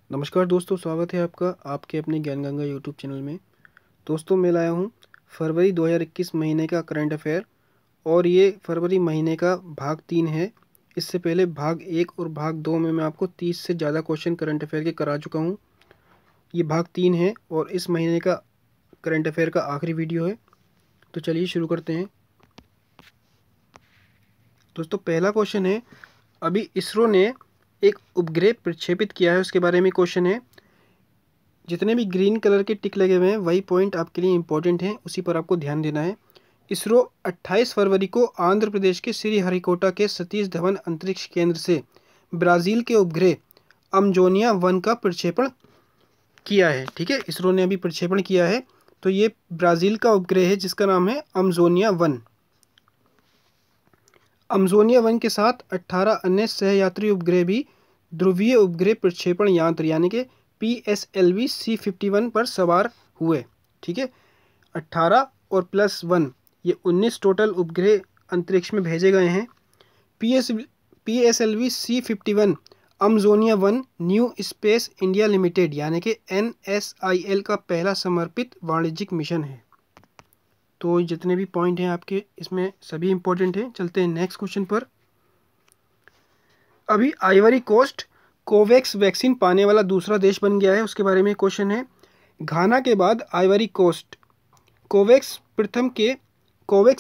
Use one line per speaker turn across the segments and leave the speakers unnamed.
नमस्कार दोस्तों, स्वागत है आपका आपके अपने ज्ञान गंगा यूट्यूब चैनल में। दोस्तों, मैं लाया हूँ फरवरी 2021 महीने का करंट अफेयर और ये फरवरी महीने का भाग 3 है। इससे पहले भाग 1 और भाग 2 में मैं आपको 30 से ज़्यादा क्वेश्चन करंट अफेयर के करा चुका हूँ। ये भाग 3 है और इस महीने का करंट अफेयर का आखिरी वीडियो है। तो चलिए शुरू करते हैं। दोस्तों, पहला क्वेश्चन है, अभी इसरो ने एक उपग्रह प्रक्षेपित किया है, उसके बारे में क्वेश्चन है। जितने भी ग्रीन कलर के टिक लगे हुए हैं वही पॉइंट आपके लिए इंपॉर्टेंट हैं, उसी पर आपको ध्यान देना है। इसरो 28 फरवरी को आंध्र प्रदेश के श्रीहरिकोटा के सतीश धवन अंतरिक्ष केंद्र से ब्राज़ील के उपग्रह अमजोनिया 1 का प्रक्षेपण किया है। ठीक है, इसरो ने अभी प्रक्षेपण किया है, तो ये ब्राज़ील का उपग्रह है जिसका नाम है अमजोनिया 1। अमजोनिया 1 के साथ 18 अन्य सहयात्री उपग्रह भी ध्रुवीय उपग्रह प्रक्षेपण यंत्र यानी कि PSLV C51 पर सवार हुए। ठीक है, 18 और +1 ये 19 टोटल उपग्रह अंतरिक्ष में भेजे गए हैं। PSLV C51 अमजोनिया 1 new space India limited यानी कि NSIL का पहला समर्पित वाणिज्यिक मिशन है। तो जितने भी पॉइंट हैं आपके इसमें सभी इंपॉर्टेंट हैं। चलते हैं नेक्स्ट क्वेश्चन पर। अभी आइवरी कोस्ट कोवैक्स वैक्सीन पाने वाला दूसरा देश बन गया है, उसके बारे में क्वेश्चन है। घाना के बाद आइवरी कोस्ट कोवैक्स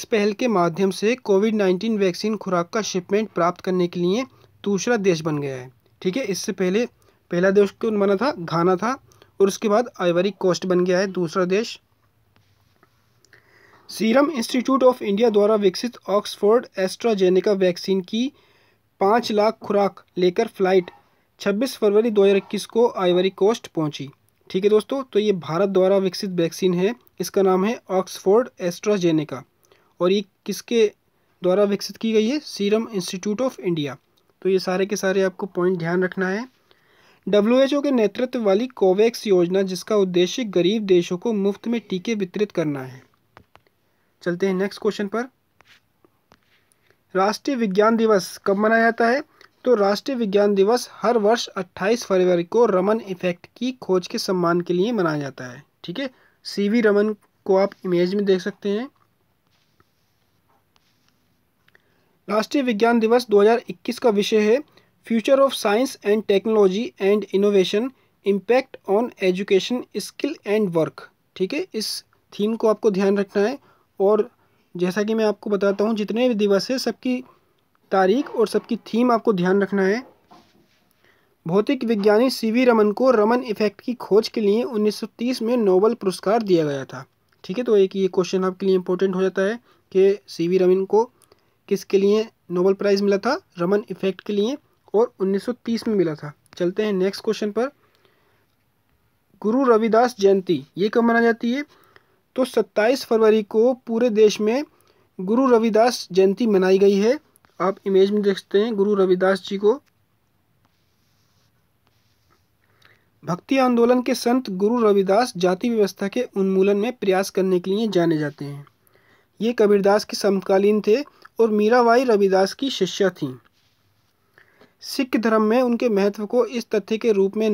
पहल के माध्यम से कोविड-19 वैक्सीन खुराक का शिपमेंट प्राप्त करने के लिए दूसरा देश बन गया है। ठीक है, इससे पहले पहला देश कौन बना था? घाना था, और उसके बाद आइवरी कोस्ट बन गया है दूसरा देश। सीरम इंस्टीट्यूट ऑफ इंडिया द्वारा विकसित ऑक्सफोर्ड एस्ट्राजेनेका वैक्सीन की 5 लाख खुराक लेकर फ्लाइट 26 फरवरी 2021 को आइवरी कोस्ट पहुंची। ठीक है दोस्तों, तो ये भारत द्वारा विकसित वैक्सीन है, इसका नाम है ऑक्सफोर्ड एस्ट्राजेनेका, और ये किसके द्वारा विकसित की गई है? Serum institute of India. तो ये सारे के सारे आपको पॉइंट ध्यान रखना है। WHO के नेतृत्व वाली कोवैक्स योजना, जिसका उद्देश्य गरीब देशों को मुफ्त में टीके वितरित करना है। चलते हैं नेक्स्ट क्वेश्चन पर। राष्ट्रीय विज्ञान दिवस कब मनाया जाता है? तो राष्ट्रीय विज्ञान दिवस हर वर्ष 28 फरवरी को रमन इफेक्ट की खोज के सम्मान के लिए मनाया जाता है। ठीक है, CV रमन को आप इमेज में देख सकते हैं। राष्ट्रीय विज्ञान दिवस 2021 का विषय है future of science and technology and innovation, impact on education, skill and work. ठीक है, इस थीम को आपको ध्यान रखना है। और जैसा कि मैं आपको बताता हूँ, जितने भी दिवस है सबकी तारीख और सबकी थीम आपको ध्यान रखना है। भौतिक विज्ञानी CV रमन को रमन इफेक्ट की खोज के लिए 1930 में नोबेल पुरस्कार दिया गया था। ठीक है, तो एक ये क्वेश्चन आपके लिए इंपॉर्टेंट हो जाता है कि CV रमन को किसके लिए नोबेल प्राइज़ मिला था? रमन इफेक्ट के लिए, और 1930 में मिला था। चलते हैं नेक्स्ट क्वेश्चन पर। गुरु रविदास जयंती ये कब मनाई जाती है? तो 27 फरवरी को पूरे देश में गुरु रविदास जयंती मनाई गई है। आप इमेज में देख सकते हैं गुरु रविदास जी को। भक्ति आंदोलन के संत गुरु रविदास जाति व्यवस्था के उन्मूलन में प्रयास करने के लिए जाने जाते हैं। ये कबीरदास के समकालीन थे और मीराबाई रविदास की शिष्या थीं। सिख धर्म में उनके महत्व को इस तथ्य के रूप में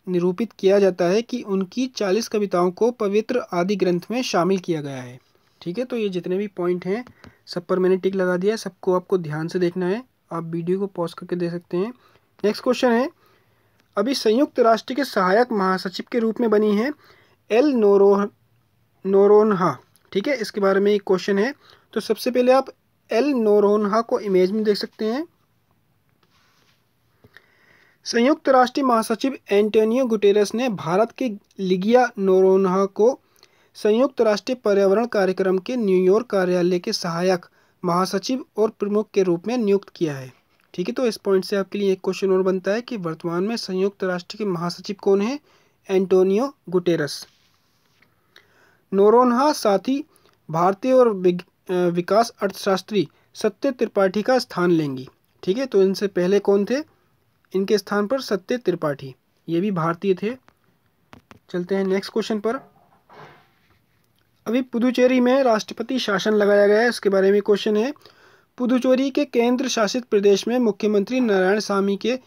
निरूपित किया जाता है कि उनकी 40 कविताओं को पवित्र आदि ग्रंथ में शामिल किया गया है। ठीक है, तो ये जितने भी पॉइंट हैं सब पर मैंने टिक लगा दिया, सबको आपको ध्यान से देखना है। आप वीडियो को पॉज करके देख सकते हैं। नेक्स्ट क्वेश्चन है, अभी संयुक्त राष्ट्र के सहायक महासचिव के रूप में बनी है एल नोरोन्हा। ठीक है, इसके बारे में एक क्वेश्चन है। तो सबसे पहले आप एल नोरोन्हा को इमेज में देख सकते हैं। संयुक्त राष्ट्र महासचिव एंटोनियो गुटेरेस ने भारत के लिगिया नोरोन्हा को संयुक्त राष्ट्र पर्यावरण कार्यक्रम के न्यूयॉर्क कार्यालय के सहायक महासचिव और प्रमुख के रूप में नियुक्त किया है। ठीक है, तो इस पॉइंट से आपके लिए एक क्वेश्चन और बनता है कि वर्तमान में संयुक्त राष्ट्र के महासचिव कौन है? Antonio Guterres. नोरोन्हा साथ ही भारतीय और विकास अर्थशास्त्री सत्य त्रिपाठी का स्थान लेंगी। ठीक है, तो इनसे पहले कौन थे? इनके स्थान पर सत्य त्रिपाठी, ये भी भारतीय थे। चलते हैं नेक्स्ट क्वेश्चन पर। अभी पुदुचेरी में राष्ट्रपति शासन लगाया गया है, इसके बारे में क्वेश्चन है। पुदुचेरी के केंद्र शासित प्रदेश में मुख्यमंत्री नारायणसामी के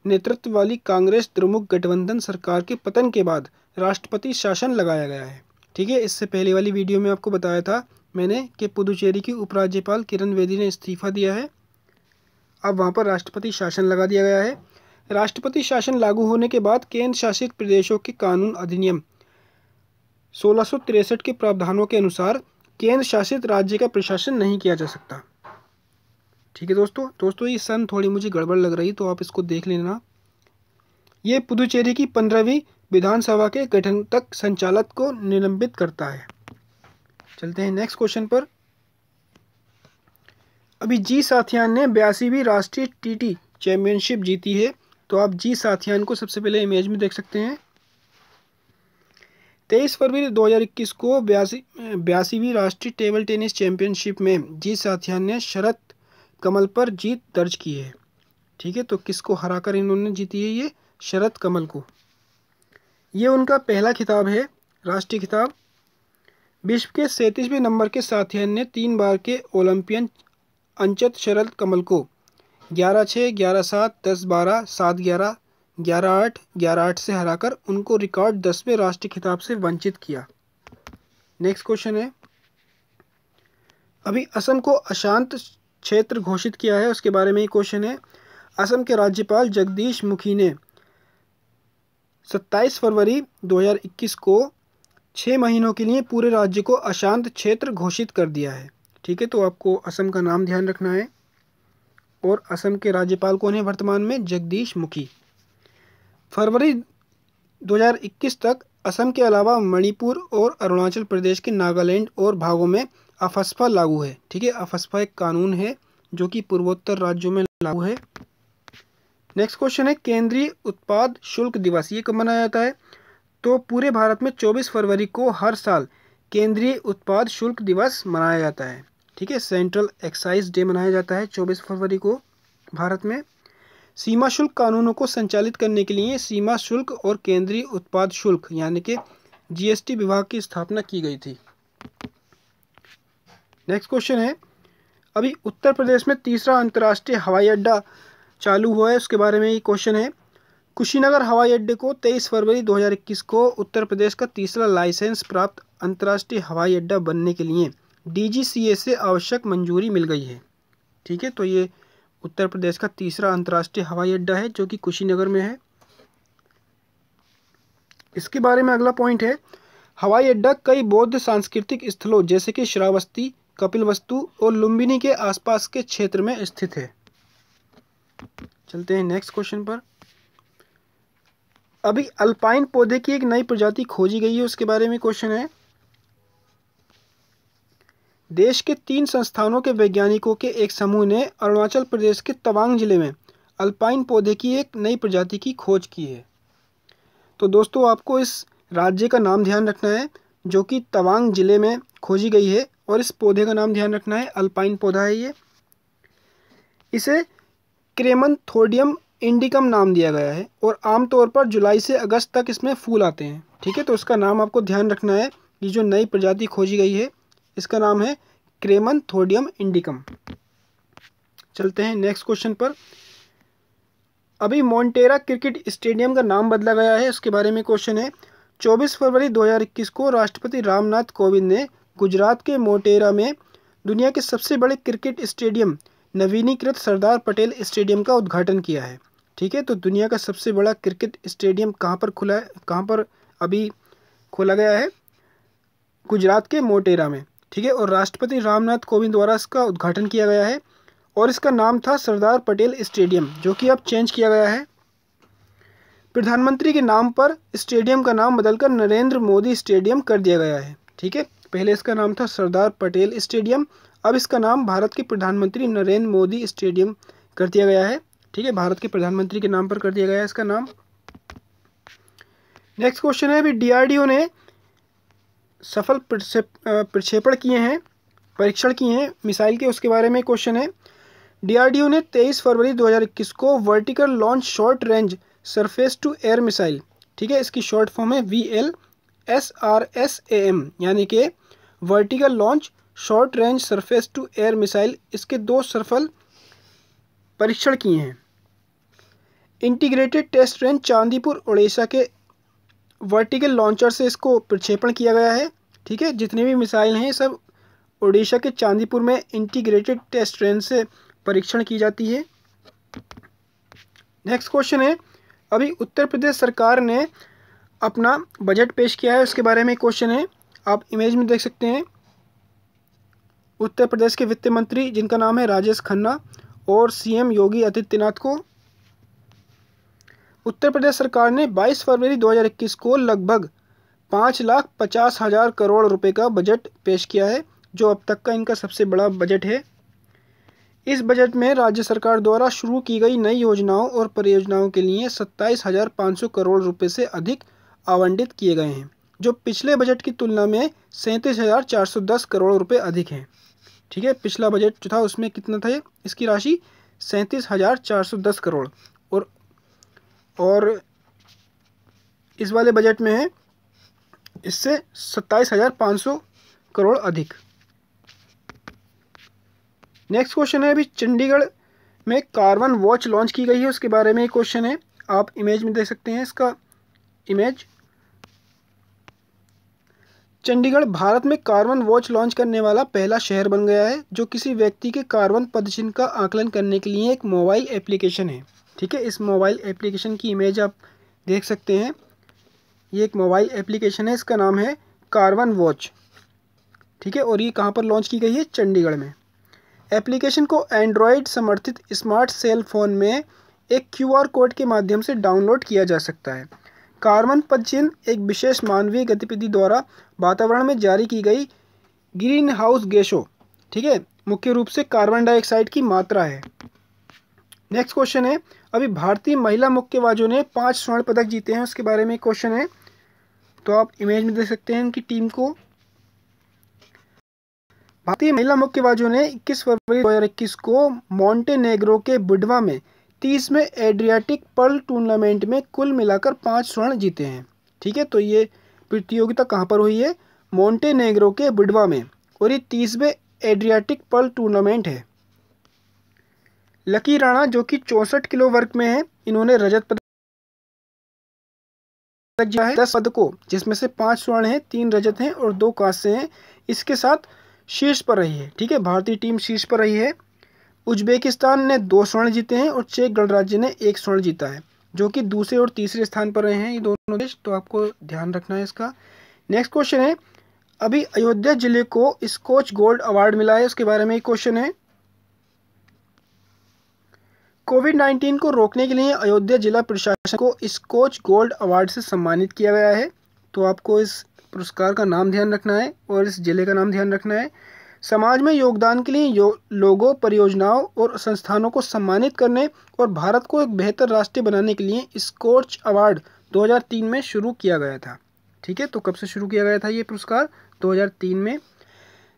नेतृत्व वाली कांग्रेस द्रमुक गठबंधन सरकार के पतन के बाद राष्ट्रपति शासन लगाया गया है। ठीक है, इससे पहले वाली वीडियो में आपको बताया था मैंने कि पुदुचेरी की उपराज्यपाल किरण बेदी ने इस्तीफा दिया है, अब वहाँ पर राष्ट्रपति शासन लगा दिया गया है। राष्ट्रपति शासन लागू होने के बाद केंद्र शासित प्रदेशों के कानून अधिनियम 1663 के प्रावधानों के अनुसार केंद्र शासित राज्य का प्रशासन नहीं किया जा सकता। ठीक है दोस्तों ये सन थोड़ी मुझे गड़बड़ लग रही तो आप इसको देख लेना। ये पुदुचेरी की 15वीं विधानसभा के गठन तक संचालक को निलंबित करता है। चलते हैं नेक्स्ट क्वेश्चन पर। अभी जी साथियान ने 82वीं राष्ट्रीय टीटी चैंपियनशिप जीती है। तो आप जी साथियान को सबसे पहले इमेज में देख सकते हैं। 23 फरवरी 2021 को 82वीं राष्ट्रीय टेबल टेनिस चैंपियनशिप में जी साथियान ने शरत कमल पर जीत दर्ज की है। ठीक है, तो किसको हराकर इन्होंने जीती है? ये शरत कमल को। ये उनका पहला खिताब है, राष्ट्रीय खिताब। विश्व के 37वें नंबर के साथियान ने 3 बार के ओलंपियन अंचत शरत कमल को 11-6, 11-7, 10-12, 7-11, 11-8, 11-8 से हराकर उनको रिकॉर्ड 10वें राष्ट्रीय खिताब से वंचित किया। नेक्स्ट क्वेश्चन है, अभी असम को अशांत क्षेत्र घोषित किया है, उसके बारे में ही क्वेश्चन है। असम के राज्यपाल जगदीश मुखी ने 27 फरवरी 2021 को 6 महीनों के लिए पूरे राज्य को अशांत क्षेत्र घोषित कर दिया है। ठीक है, तो आपको असम का नाम ध्यान रखना है। और असम के राज्यपाल कौन है वर्तमान में? जगदीश मुखी। फरवरी 2021 तक असम के अलावा मणिपुर और अरुणाचल प्रदेश के नागालैंड और भागों में अफस्पा लागू है। ठीक है, अफस्पा एक कानून है जो कि पूर्वोत्तर राज्यों में लागू है। नेक्स्ट क्वेश्चन है, केंद्रीय उत्पाद शुल्क दिवस ये कब मनाया जाता है? तो पूरे भारत में 24 फरवरी को हर साल केंद्रीय उत्पाद शुल्क दिवस मनाया जाता है। ठीक है, सेंट्रल एक्साइज डे मनाया जाता है 24 फरवरी को भारत में। सीमा शुल्क कानूनों को संचालित करने के लिए सीमा शुल्क और केंद्रीय उत्पाद शुल्क यानी कि जीएसटी विभाग की स्थापना की गई थी। नेक्स्ट क्वेश्चन है, अभी उत्तर प्रदेश में तीसरा अंतर्राष्ट्रीय हवाई अड्डा चालू हुआ है, उसके बारे में ये क्वेश्चन है। कुशीनगर हवाई अड्डे को 23 फरवरी 2021 को उत्तर प्रदेश का तीसरा लाइसेंस प्राप्त अंतर्राष्ट्रीय हवाई अड्डा बनने के लिए DGCA से आवश्यक मंजूरी मिल गई है। ठीक है, तो ये उत्तर प्रदेश का तीसरा अंतर्राष्ट्रीय हवाई अड्डा है जो कि कुशीनगर में है। इसके बारे में अगला पॉइंट है, हवाई अड्डा कई बौद्ध सांस्कृतिक स्थलों जैसे कि श्रावस्ती, कपिलवस्तु और लुम्बिनी के आसपास के क्षेत्र में स्थित है। चलते हैं नेक्स्ट क्वेश्चन पर। अभी अल्पाइन पौधे की एक नई प्रजाति खोजी गई है, उसके बारे में क्वेश्चन है। देश के 3 संस्थानों के वैज्ञानिकों के एक समूह ने अरुणाचल प्रदेश के तवांग जिले में अल्पाइन पौधे की एक नई प्रजाति की खोज की है। तो दोस्तों आपको इस राज्य का नाम ध्यान रखना है जो कि तवांग जिले में खोजी गई है, और इस पौधे का नाम ध्यान रखना है, अल्पाइन पौधा है ये। इसे क्रेमंथोडियम इंडिकम नाम दिया गया है और आमतौर पर जुलाई से अगस्त तक इसमें फूल आते हैं। ठीक है, तो इसका नाम आपको ध्यान रखना है। ये जो नई प्रजाति खोजी गई है इसका नाम है क्रेमंथोडियम इंडिकम। चलते हैं नेक्स्ट क्वेश्चन पर। अभी मोन्टेरा क्रिकेट स्टेडियम का नाम बदला गया है, उसके बारे में क्वेश्चन है। 24 फरवरी 2021 को राष्ट्रपति रामनाथ कोविंद ने गुजरात के मोटेरा में दुनिया के सबसे बड़े क्रिकेट स्टेडियम नवीनीकृत सरदार पटेल स्टेडियम का उद्घाटन किया है। ठीक है, तो दुनिया का सबसे बड़ा क्रिकेट स्टेडियम कहाँ पर अभी खोला गया है? गुजरात के मोटेरा में। ठीक है, और राष्ट्रपति रामनाथ कोविंद द्वारा इसका उद्घाटन किया गया है और इसका नाम था सरदार पटेल स्टेडियम, जो कि अब चेंज किया गया है। प्रधानमंत्री के नाम पर स्टेडियम का नाम बदलकर नरेंद्र मोदी स्टेडियम कर दिया गया है। ठीक है, पहले इसका नाम था सरदार पटेल स्टेडियम, अब इसका नाम भारत के प्रधानमंत्री नरेंद्र मोदी स्टेडियम कर दिया गया है। ठीक है, भारत के प्रधानमंत्री के नाम पर कर दिया गया है इसका नाम। नेक्स्ट क्वेश्चन है, अभी DRDO ने सफल प्रक्षेपण किए हैं, परीक्षण किए हैं मिसाइल के, उसके बारे में क्वेश्चन है। DRDO ने 23 फरवरी 2021 को vertical launch short range surface to air missile, ठीक है, इसकी शॉर्ट फॉर्म है VLSRSAM, यानी कि vertical launch short range surface to air missile, इसके 2 सफल परीक्षण किए हैं। Integrated test range Chandipur Orissa के वर्टिकल लॉन्चर से इसको प्रक्षेपण किया गया है। ठीक है, जितने भी मिसाइल हैं सब उड़ीसा के चांदीपुर में इंटीग्रेटेड टेस्ट रेंज से परीक्षण की जाती है। नेक्स्ट क्वेश्चन है, अभी उत्तर प्रदेश सरकार ने अपना बजट पेश किया है, उसके बारे में क्वेश्चन है। आप इमेज में देख सकते हैं उत्तर प्रदेश के वित्त मंत्री जिनका नाम है राजेश खन्ना और सीएम योगी आदित्यनाथ को उत्तर प्रदेश सरकार ने 22 फरवरी 2021 को लगभग 5,50,000 करोड़ रुपए का बजट पेश किया है, जो अब तक का इनका सबसे बड़ा बजट है। इस बजट में राज्य सरकार द्वारा शुरू की गई नई योजनाओं और परियोजनाओं के लिए 27,500 करोड़ रुपए से अधिक आवंटित किए गए हैं, जो पिछले बजट की तुलना में 37,410 करोड़ रुपए अधिक हैं। ठीक है, पिछला बजट जो था उसमें कितना था इसकी राशि 37,410 करोड़ और इस वाले बजट में है इससे 27,500 करोड़ अधिक। नेक्स्ट क्वेश्चन है, अभी चंडीगढ़ में कार्बन वॉच लॉन्च की गई है, उसके बारे में क्वेश्चन है। आप इमेज में देख सकते हैं इसका इमेज। चंडीगढ़ भारत में कार्बन वॉच लॉन्च करने वाला पहला शहर बन गया है, जो किसी व्यक्ति के कार्बन पदचिह्न का आकलन करने के लिए एक मोबाइल एप्लीकेशन है। ठीक है, इस मोबाइल एप्लीकेशन की इमेज आप देख सकते हैं। ये एक मोबाइल एप्लीकेशन है, इसका नाम है कार्बन वॉच। ठीक है, और ये कहाँ पर लॉन्च की गई है? चंडीगढ़ में। एप्लीकेशन को एंड्रॉयड समर्थित स्मार्ट सेल फोन में एक QR कोड के माध्यम से डाउनलोड किया जा सकता है। कार्बन पदचिह्न एक विशेष मानवीय गतिविधि द्वारा वातावरण में जारी की गई ग्रीन हाउस गैसों, ठीक है, मुख्य रूप से कार्बन डाइऑक्साइड की मात्रा है। नेक्स्ट क्वेश्चन है, अभी भारतीय महिला मुक्केबाजों ने 5 स्वर्ण पदक जीते हैं, उसके बारे में क्वेश्चन है। तो आप इमेज में देख सकते हैं उनकी टीम को। भारतीय महिला मुक्केबाजों ने 21 फरवरी 2021 को मोंटेनेग्रो के बुडवा में 30वें एड्रियाटिक पर्ल टूर्नामेंट में कुल मिलाकर 5 स्वर्ण जीते हैं। ठीक है, तो ये प्रतियोगिता कहाँ पर हुई है? मोंटेनेग्रो के बुडवा में, और ये 30वें एड्रियाटिक पर्ल टूर्नामेंट है। लकी राणा जो कि 64 किलो वर्ग में है, इन्होंने रजत पदक जीता है। 10 पदकों जिसमें से 5 स्वर्ण हैं, 3 रजत हैं और 2 कांस्य हैं, इसके साथ शीर्ष पर रही है। ठीक है, भारतीय टीम शीर्ष पर रही है। उज्बेकिस्तान ने 2 स्वर्ण जीते हैं और चेक गणराज्य ने 1 स्वर्ण जीता है, जो कि दूसरे और तीसरे स्थान पर रहे हैं ये दोनों देश, तो आपको ध्यान रखना है इसका। नेक्स्ट क्वेश्चन है, अभी अयोध्या जिले को स्कॉच गोल्ड अवार्ड मिला है, उसके बारे में क्वेश्चन है। कोविड-19 को रोकने के लिए अयोध्या जिला प्रशासन को स्कॉच गोल्ड अवार्ड से सम्मानित किया गया है। तो आपको इस पुरस्कार का नाम ध्यान रखना है और इस जिले का नाम ध्यान रखना है। समाज में योगदान के लिए लोगों, परियोजनाओं और संस्थानों को सम्मानित करने और भारत को एक बेहतर राष्ट्र बनाने के लिए स्कॉच अवार्ड 2003 में शुरू किया गया था। ठीक है, तो कब से शुरू किया गया था ये पुरस्कार? 2003 में।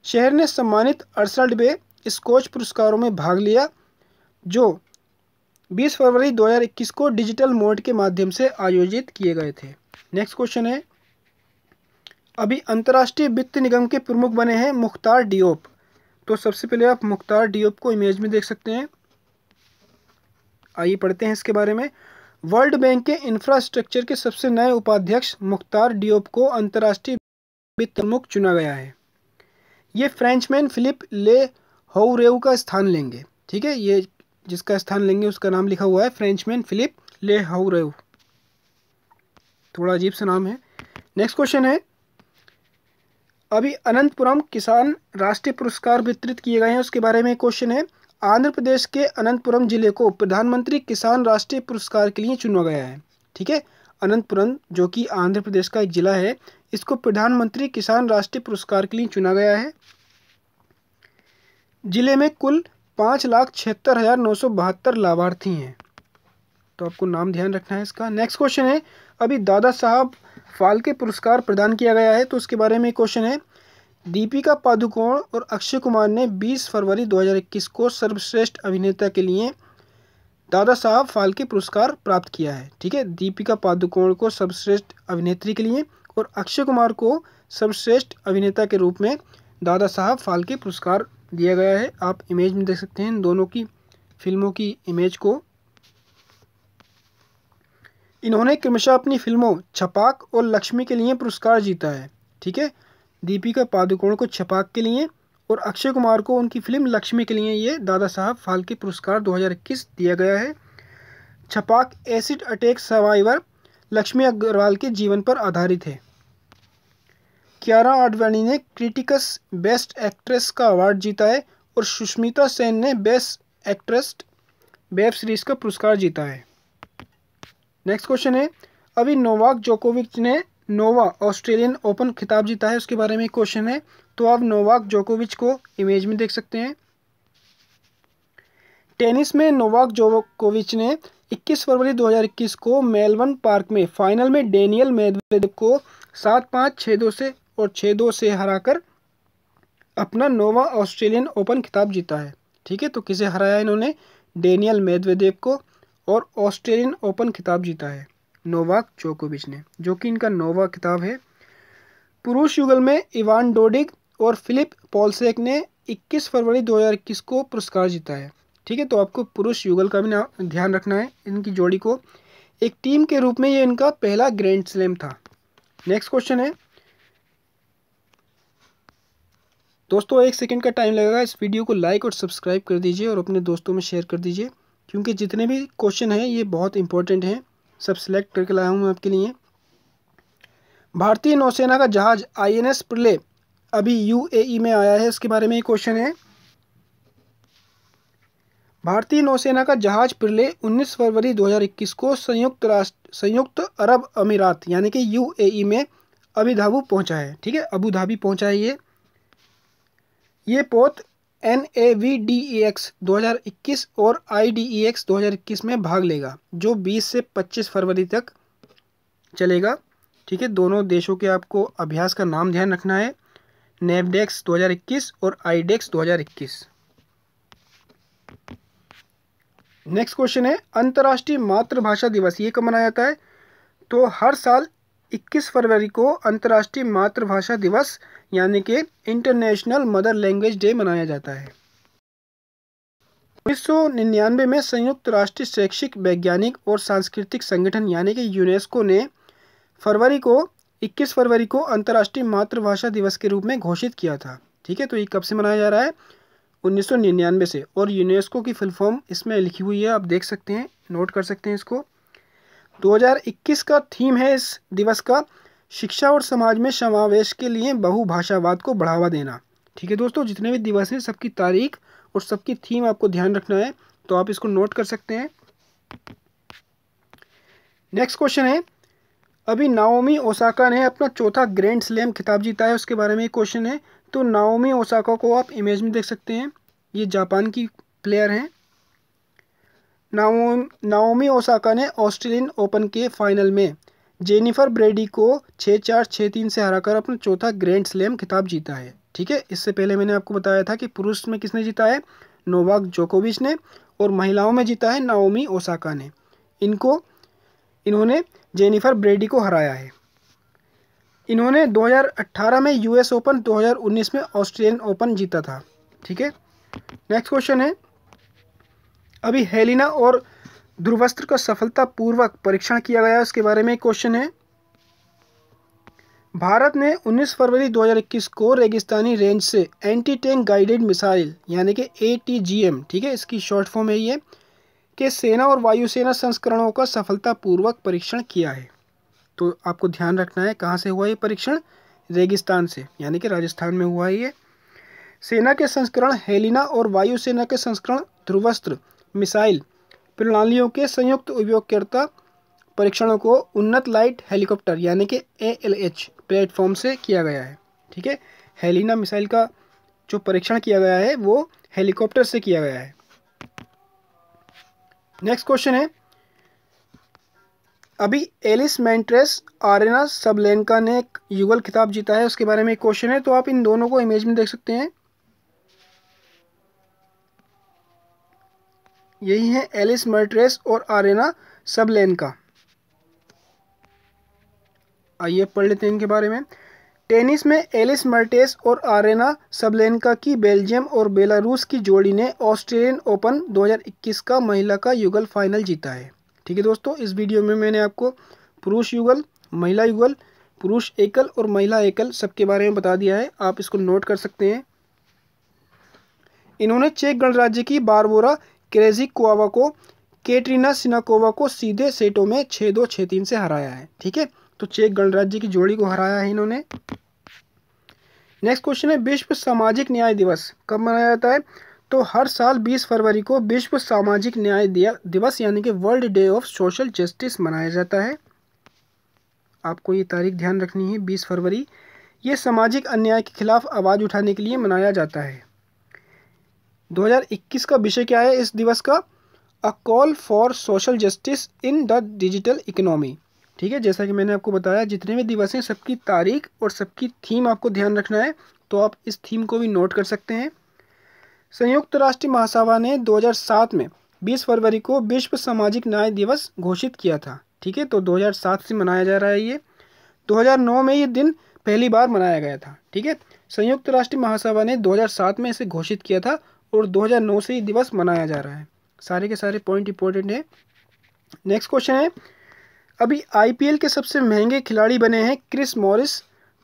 शहर ने सम्मानित 68वें स्कॉच पुरस्कारों में भाग लिया, जो 20 फरवरी 2021 को डिजिटल मोड के माध्यम से आयोजित किए गए थे। नेक्स्ट क्वेश्चन है, अभी अंतर्राष्ट्रीय वित्त निगम के प्रमुख बने हैं मुख्तार डियोप। तो सबसे पहले आप मुख्तार डियोप को इमेज में देख सकते हैं। आइए पढ़ते हैं इसके बारे में। वर्ल्ड बैंक के इंफ्रास्ट्रक्चर के सबसे नए उपाध्यक्ष मुख्तार डियोप को अंतर्राष्ट्रीय वित्त प्रमुख चुना गया है। ये फ्रेंचमैन फिलिप ले हाउरेउ का स्थान लेंगे। ठीक है, ये जिसका स्थान लेंगे उसका नाम लिखा हुआ है फ्रेंचमैन फिलिप ले हाउरेउ, थोड़ा अजीब सा नाम है। नेक्स्ट क्वेश्चन है, अभी अनंतपुरम किसान राष्ट्रीय पुरस्कार वितरित किए गए हैं, उसके बारे में क्वेश्चन है। आंध्र प्रदेश के अनंतपुरम जिले को प्रधानमंत्री किसान राष्ट्रीय पुरस्कार के लिए चुना गया है। ठीक है, अनंतपुरम जो कि आंध्र प्रदेश का एक जिला है, इसको प्रधानमंत्री किसान राष्ट्रीय पुरस्कार के लिए चुना गया है। जिले में कुल 5,76,972 लाभार्थी हैं, तो आपको नाम ध्यान रखना है इसका। नेक्स्ट क्वेश्चन है, अभी दादा साहब फाल्के पुरस्कार प्रदान किया गया है, तो उसके बारे में क्वेश्चन है। दीपिका पादुकोण और अक्षय कुमार ने 20 फरवरी 2021 को सर्वश्रेष्ठ अभिनेता के लिए दादा साहब फाल्के पुरस्कार प्राप्त किया है। ठीक है, दीपिका पादुकोण को सर्वश्रेष्ठ अभिनेत्री के लिए और अक्षय कुमार को सर्वश्रेष्ठ अभिनेता के रूप में दादा साहब फाल्के पुरस्कार दिया गया है। आप इमेज में देख सकते हैं इन दोनों की फिल्मों की इमेज को। इन्होंने क्रमशः अपनी फिल्मों छपाक और लक्ष्मी के लिए पुरस्कार जीता है। ठीक है, दीपिका पादुकोण को छपाक के लिए और अक्षय कुमार को उनकी फिल्म लक्ष्मी के लिए ये दादा साहब फाल्के पुरस्कार 2021 दिया गया है। Chhapaak acid attack survivor Lakshmi Agarwal के जीवन पर आधारित है। कियारा आडवाणी ने क्रिटिकस बेस्ट एक्ट्रेस का अवार्ड जीता है और सुष्मिता सेन ने बेस्ट एक्ट्रेस वेब सीरीज का पुरस्कार जीता है। नेक्स्ट क्वेश्चन है, अभी नोवाक जोकोविच ने नोवा ऑस्ट्रेलियन ओपन खिताब जीता है, उसके बारे में क्वेश्चन है। तो आप नोवाक जोकोविच को इमेज में देख सकते हैं। टेनिस में नोवाक जोकोविच ने 21 फरवरी 2021 को मेलबर्न पार्क में फाइनल में डेनियल मेदवेदेव को 7-5, 6-2 से और 6-2 से हराकर अपना नोवा ऑस्ट्रेलियन ओपन खिताब जीता है। ठीक है, तो किसे हराया इन्होंने? डेनियल मेदवेदेव को, और ऑस्ट्रेलियन ओपन खिताब जीता है नोवाक जोकोविच ने, जो कि इनका नोवा खिताब है। पुरुष युगल में इवान डोडिग और फिलिप पॉलसेक ने 21 फरवरी 2021 को पुरस्कार जीता है। ठीक है, तो आपको पुरुष युगल का भी ध्यान रखना है। इनकी जोड़ी को एक टीम के रूप में ये इनका पहला ग्रैंड स्लैम था। नेक्स्ट क्वेश्चन है दोस्तों, 1 सेकंड का टाइम लगेगा। इस वीडियो को लाइक और सब्सक्राइब कर दीजिए और अपने दोस्तों में शेयर कर दीजिए, क्योंकि जितने भी क्वेश्चन हैं ये बहुत इंपॉर्टेंट हैं। सब सिलेक्ट करके लाया हूँ मैं आपके लिए। भारतीय नौसेना का जहाज INS प्रलय अभी UAE में आया है, इसके बारे में एक क्वेश्चन है। भारतीय नौसेना का जहाज प्रलय 19 फरवरी 2021 को संयुक्त अरब अमीरात यानी कि UAE में अबुधाबी पहुंचा है। ठीक है, अबुधाबी पहुंचा है ये पोत NAVDEX 2021 और IDEX 2021 में भाग लेगा, जो 20 से 25 फरवरी तक चलेगा। ठीक है, दोनों देशों के आपको अभ्यास का नाम ध्यान रखना है, नेवडेक्स 2021 और IDEX 2021। नेक्स्ट क्वेश्चन है, अंतर्राष्ट्रीय मातृभाषा दिवस ये कब मनाया जाता है? तो हर साल 21 फरवरी को अंतर्राष्ट्रीय मातृभाषा दिवस यानी कि इंटरनेशनल मदर लैंग्वेज डे मनाया जाता है। 1999 में संयुक्त राष्ट्र शैक्षिक, वैज्ञानिक और सांस्कृतिक संगठन यानी कि यूनेस्को ने 21 फरवरी को अंतर्राष्ट्रीय मातृभाषा दिवस के रूप में घोषित किया था। ठीक है, तो ये कब से मनाया जा रहा है? 1999 से, और यूनेस्को की फुल फॉर्म इसमें लिखी हुई है, आप देख सकते हैं, नोट कर सकते हैं इसको। 2021 का थीम है इस दिवस का शिक्षा और समाज में समावेश के लिए बहुभाषावाद को बढ़ावा देना। ठीक है दोस्तों, जितने भी दिवस हैं सबकी तारीख और सबकी थीम आपको ध्यान रखना है, तो आप इसको नोट कर सकते हैं। नेक्स्ट क्वेश्चन है, अभी नाओमी ओसाका ने अपना चौथा ग्रैंड स्लैम खिताब जीता है, उसके बारे में एक क्वेश्चन है। तो नाओमी ओसाका को आप इमेज में देख सकते हैं, ये जापान की प्लेयर हैं। नाओमी ओसाका ने ऑस्ट्रेलियन ओपन के फाइनल में जेनिफर ब्रेडी को 6-4, 6-3 से हराकर अपना चौथा ग्रैंड स्लैम खिताब जीता है। ठीक है, इससे पहले मैंने आपको बताया था कि पुरुष में किसने जीता है? नोवाक जोकोविच ने, और महिलाओं में जीता है नाओमी ओसाका ने। इन्होंने जेनिफर ब्रेडी को हराया है। इन्होंने 2018 में US ओपन, 2019 में ऑस्ट्रेलियन ओपन जीता था। ठीक है, नेक्स्ट क्वेश्चन है, अभी हेलिना और ध्रुवस्त्र का सफलतापूर्वक परीक्षण किया गया, उसके बारे में एक क्वेश्चन है। भारत ने 19 फरवरी 2021 को रेगिस्तानी रेंज से एंटी टैंक गाइडेड मिसाइल यानी कि ATGM, ठीक है, इसकी शॉर्ट फॉर्म है ये, के सेना और वायुसेना संस्करणों का सफलतापूर्वक परीक्षण किया है। तो आपको ध्यान रखना है कहाँ से हुआ ये परीक्षण? रेगिस्तान से, यानी कि राजस्थान में हुआ है ये। सेना के संस्करण हेलिना और वायुसेना के संस्करण ध्रुवस्त्र मिसाइल प्रणालियों के संयुक्त उपयोगकर्ता परीक्षणों को उन्नत लाइट हेलीकॉप्टर यानी कि ALH प्लेटफॉर्म से किया गया है। ठीक है, हेलिना मिसाइल का जो परीक्षण किया गया है वो हेलीकॉप्टर से किया गया है। नेक्स्ट क्वेश्चन है, अभी एलिस मेंट्रेस आरेना सबलेनका ने एक युगल खिताब जीता है, उसके बारे में एक क्वेश्चन है। तो आप इन दोनों को इमेज में देख सकते हैं, यही है एलिस मेंट्रेस और आरेना सबलेनका। आइए पढ़ लेते हैं इनके बारे में। टेनिस में एलिस मर्टेस और आरेना सबलेनका की बेल्जियम और बेलारूस की जोड़ी ने ऑस्ट्रेलियन ओपन 2021 का महिला का युगल फाइनल जीता है। ठीक है दोस्तों, इस वीडियो में मैंने आपको पुरुष युगल, महिला युगल, पुरुष एकल और महिला एकल सबके बारे में बता दिया है, आप इसको नोट कर सकते हैं। इन्होंने चेक गणराज्य की बारबोरा क्रेजिकोवा को कैटरीना सिनाकोवा को सीधे सेटों में 6-2, 6-3 से हराया है। ठीक है, तो चेक गणराज्य की जोड़ी को हराया है इन्होंने। नेक्स्ट क्वेश्चन है, विश्व सामाजिक न्याय दिवस कब मनाया जाता है? तो हर साल 20 फरवरी को विश्व सामाजिक न्याय दिवस यानी कि world day of social justice मनाया जाता है। आपको ये तारीख ध्यान रखनी है, 20 फरवरी। ये सामाजिक अन्याय के खिलाफ आवाज़ उठाने के लिए मनाया जाता है। 2021 का विषय क्या है इस दिवस का? A call for social justice in the digital economy. ठीक है, जैसा कि मैंने आपको बताया, जितने भी दिवस हैं सबकी तारीख और सबकी थीम आपको ध्यान रखना है, तो आप इस थीम को भी नोट कर सकते हैं। संयुक्त राष्ट्र महासभा ने 2007 में 20 फरवरी को विश्व सामाजिक न्याय दिवस घोषित किया था। ठीक है, तो 2007 से मनाया जा रहा है ये। 2009 में ये दिन पहली बार मनाया गया था। ठीक है, संयुक्त राष्ट्र महासभा ने 2007 में इसे घोषित किया था और 2009 से ये दिवस मनाया जा रहा है। सारे के सारे पॉइंट इंपॉर्टेंट है। नेक्स्ट क्वेश्चन है, अभी आईपीएल के सबसे महंगे खिलाड़ी बने हैं क्रिस मॉरिस।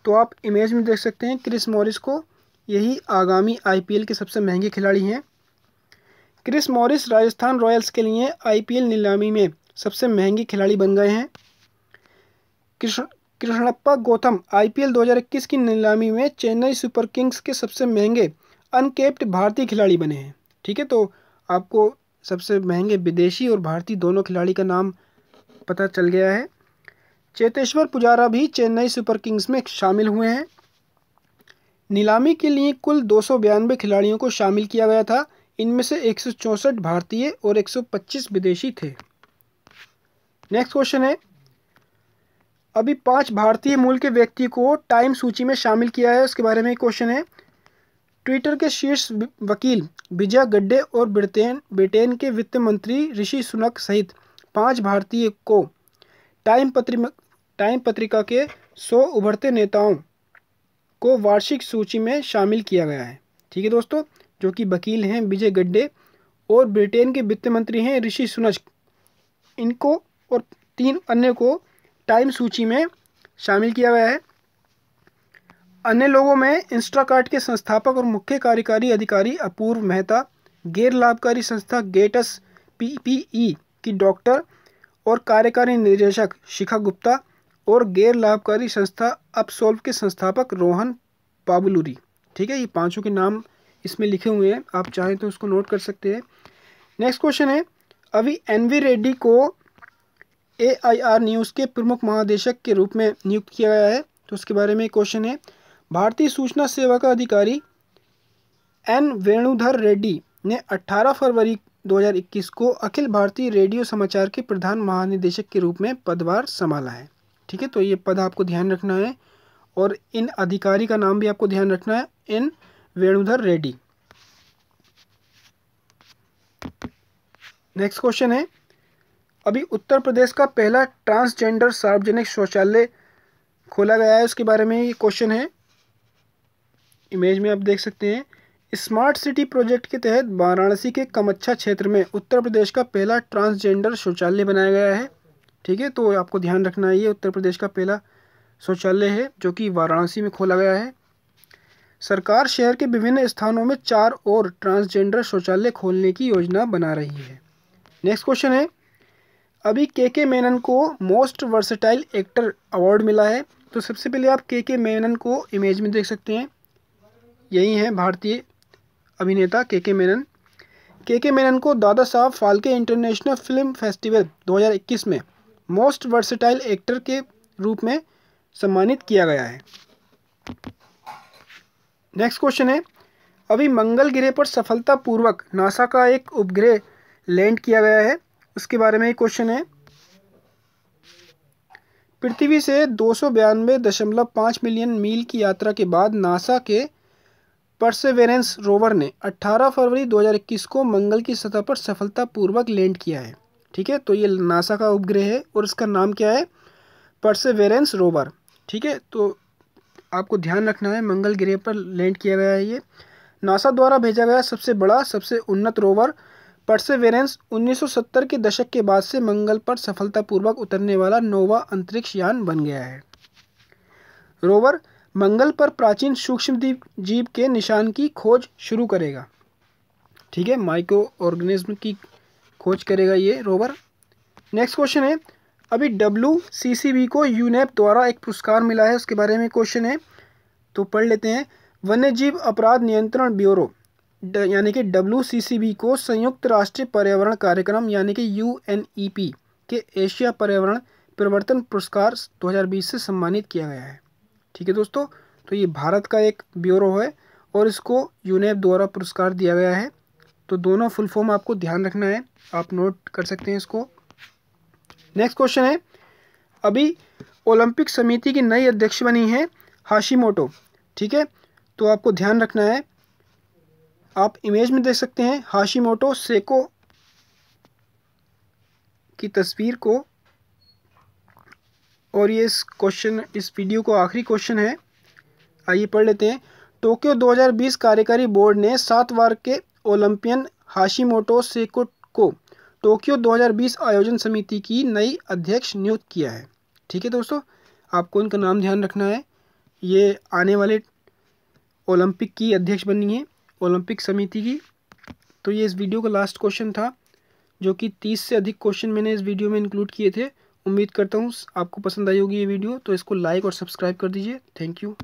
तो आप इमेज में देख सकते हैं क्रिस मॉरिस को, यही आगामी आईपीएल के सबसे महंगे खिलाड़ी हैं। क्रिस मॉरिस राजस्थान रॉयल्स के लिए आईपीएल नीलामी में सबसे महंगे खिलाड़ी बन गए हैं। कृष्णप्पा गौतम आईपीएल 2021 की नीलामी में चेन्नई सुपर किंग्स के सबसे महंगे अनकैप्ड भारतीय खिलाड़ी बने हैं। ठीक है, तो आपको सबसे महंगे विदेशी और भारतीय दोनों खिलाड़ी का नाम पता चल गया है। चेतेश्वर पुजारा भी चेन्नई सुपर किंग्स में शामिल हुए हैं। नीलामी के लिए कुल 292 खिलाड़ियों को शामिल किया गया था। इनमें से 164 भारतीय और 125 विदेशी थे। नेक्स्ट क्वेश्चन है, अभी 5 भारतीय मूल के व्यक्ति को टाइम सूची में शामिल किया है, उसके बारे में क्वेश्चन है। ट्विटर के शीर्ष वकील विजय गड्डे और ब्रिटेन के वित्त मंत्री ऋषि सुनक सहित 5 भारतीय को टाइम पत्रिका के 100 उभरते नेताओं को वार्षिक सूची में शामिल किया गया है। ठीक है दोस्तों, जो कि वकील हैं विजय गड्डे और ब्रिटेन के वित्त मंत्री हैं ऋषि सुनक, इनको और 3 अन्य को टाइम सूची में शामिल किया गया है। अन्य लोगों में इंस्टाकार्ट के संस्थापक और मुख्य कार्यकारी अधिकारी अपूर्व मेहता, गैर लाभकारी संस्था गेटस पीपीई की डॉक्टर और कार्यकारी निदेशक शिखा गुप्ता और गैर लाभकारी संस्था अपसोल्व के संस्थापक रोहन पाबुलूरी। ठीक है, ये 5 के नाम इसमें लिखे हुए हैं, आप चाहें तो उसको नोट कर सकते हैं। नेक्स्ट क्वेश्चन है, अभी एनवी रेड्डी को AIR न्यूज़ के प्रमुख महानिदेशक के रूप में नियुक्त किया गया है, तो उसके बारे में क्वेश्चन है। भारतीय सूचना सेवा का अधिकारी N वेणुधर रेड्डी ने 18 फरवरी 2021 को अखिल भारतीय रेडियो समाचार के प्रधान महानिदेशक के रूप में पदभार संभाला है। ठीक है, तो ये पद आपको ध्यान रखना है और इन अधिकारी का नाम भी आपको ध्यान रखना है, N Venudhar Reddy. Next question है, अभी उत्तर प्रदेश का पहला ट्रांसजेंडर सार्वजनिक शौचालय खोला गया है, उसके बारे में ये क्वेश्चन है। इमेज में आप देख सकते हैं, स्मार्ट सिटी प्रोजेक्ट के तहत वाराणसी के कमच्छा क्षेत्र में उत्तर प्रदेश का पहला ट्रांसजेंडर शौचालय बनाया गया है। ठीक है, तो आपको ध्यान रखना है, ये उत्तर प्रदेश का पहला शौचालय है जो कि वाराणसी में खोला गया है। सरकार शहर के विभिन्न स्थानों में 4 और ट्रांसजेंडर शौचालय खोलने की योजना बना रही है। नेक्स्ट क्वेश्चन है, अभी के मेनन को मोस्ट वर्सेटाइल एक्टर अवार्ड मिला है। तो सबसे पहले आप के मेनन को इमेज में देख सकते हैं, यही हैं भारतीय अभिनेता के मेनन। के मेनन को Dada Saheb Phalke international film festival 2021 में मोस्ट वर्सेटाइल एक्टर के रूप में सम्मानित किया गया है। नेक्स्ट क्वेश्चन है, अभी मंगल ग्रह पर सफलतापूर्वक नासा का एक उपग्रह लैंड किया गया है, उसके बारे में क्वेश्चन है। पृथ्वी से 292.5 मिलियन मील की यात्रा के बाद नासा के परसेवेरेंस रोवर ने 18 फरवरी 2021 को मंगल की सतह पर सफलतापूर्वक लैंड किया है। ठीक है, तो ये नासा का उपग्रह है और इसका नाम क्या है? परसेवेरेंस रोवर। ठीक है, तो आपको ध्यान रखना है, मंगल ग्रह पर लैंड किया गया है ये। नासा द्वारा भेजा गया सबसे बड़ा, सबसे उन्नत रोवर परसेवेरेंस 1970 के दशक के बाद से मंगल पर सफलतापूर्वक उतरने वाला नौवां अंतरिक्ष यान बन गया है। रोवर मंगल पर प्राचीन सूक्ष्म जीव के निशान की खोज शुरू करेगा। ठीक है, माइक्रो ऑर्गेनिज्म की खोज करेगा ये रोवर। नेक्स्ट क्वेश्चन है, अभी WCCB को यूनेप द्वारा एक पुरस्कार मिला है, उसके बारे में क्वेश्चन है, तो पढ़ लेते हैं। वन्यजीव अपराध नियंत्रण ब्यूरो यानी कि WCCB को संयुक्त राष्ट्र पर्यावरण कार्यक्रम यानी कि UNEP के एशिया पर्यावरण परिवर्तन पुरस्कार 2020 से सम्मानित किया गया है। ठीक है दोस्तों, तो ये भारत का एक ब्यूरो है और इसको यूनेप द्वारा पुरस्कार दिया गया है। तो दोनों फुल फॉर्म आपको ध्यान रखना है, आप नोट कर सकते हैं इसको। नेक्स्ट क्वेश्चन है, अभी ओलंपिक समिति की नई अध्यक्ष बनी है हाशिमोटो। ठीक है, तो आपको ध्यान रखना है, आप इमेज में देख सकते हैं हाशिमोटो सेको की तस्वीर को। और ये इस वीडियो को आखिरी क्वेश्चन है, आइए पढ़ लेते हैं। टोक्यो 2020 कार्यकारी बोर्ड ने 7 बार के ओलंपियन हाशिमोटो सेको को टोक्यो 2020 आयोजन समिति की नई अध्यक्ष नियुक्त किया है। ठीक है दोस्तों, आपको इनका नाम ध्यान रखना है, ये आने वाले ओलंपिक की अध्यक्ष बनी है ओलंपिक समिति की। तो ये इस वीडियो का लास्ट क्वेश्चन था, जो कि 30 से अधिक क्वेश्चन मैंने इस वीडियो में इंक्लूड किए थे। उम्मीद करता हूँ आपको पसंद आई होगी ये वीडियो, तो इसको लाइक और सब्सक्राइब कर दीजिए। Thank you.